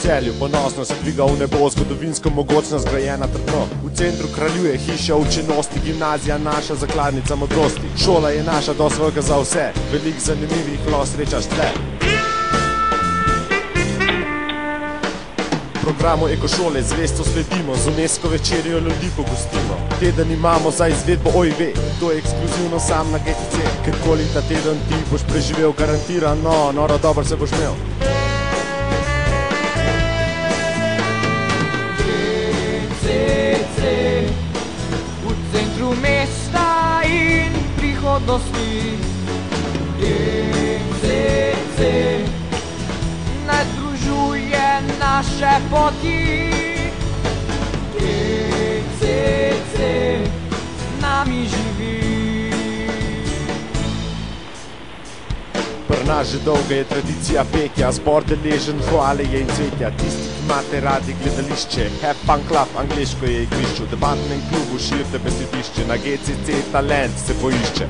Celju ponosno se dviga v nebo, zgodovinsko mogočno zgrajena trdno. V centru kraljuje hiša učenosti, gimnazija naša zakladnica modrosti. Šola je naša do svojega za vse, velik zanimivih lahko srečaš tle. Programu ekošole zvesto sledimo, z UNESCO večerjo ljudi pogostimo. Teden imamo za izvedbo OIV, to je ekskluzivno sam na GTC. Kjerkoli ta teden ti boš preživel, garantirano, noro dobro se boš imel. GTC v centru mesta in prihodnosti. GTC nas združuje naše poti. GTC nami živi. Pri nas že dolga je tradicija petja, zbor deležen hvale je in cvetja. Tisti, ki imate radi gledališče, Have Fun Club, angleško je igrišče. V debatnem klubu širite besedišče, na GCC talent se poišče.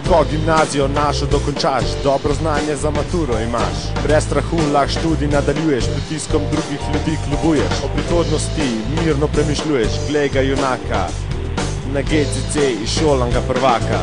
Ko gimnazijo našo dokončaš, dobro znanje za maturo imaš. Brez strahu lahko študij nadaljuješ, pritiskom drugih ljudi kljubuješ. O prihodnosti mirno premišljuješ, glej ga junaka, na GCC izšolanega prvaka.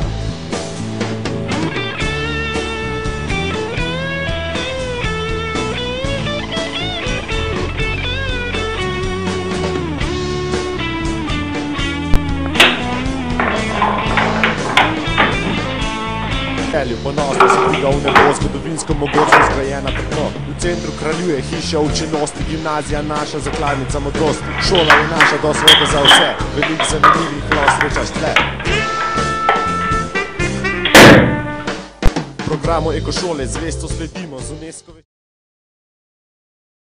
Ponosno se dviga v nebo, zgodovinsko mogočno zgrajena trdno. V centru kraljuje hiša učenosti, gimnazija naša zakladnica modrosti. Šola je naša do svojega za vse, velik zanimivih lahko srečaš tle. Programu ekošole zvesto sledimo, z UNESCO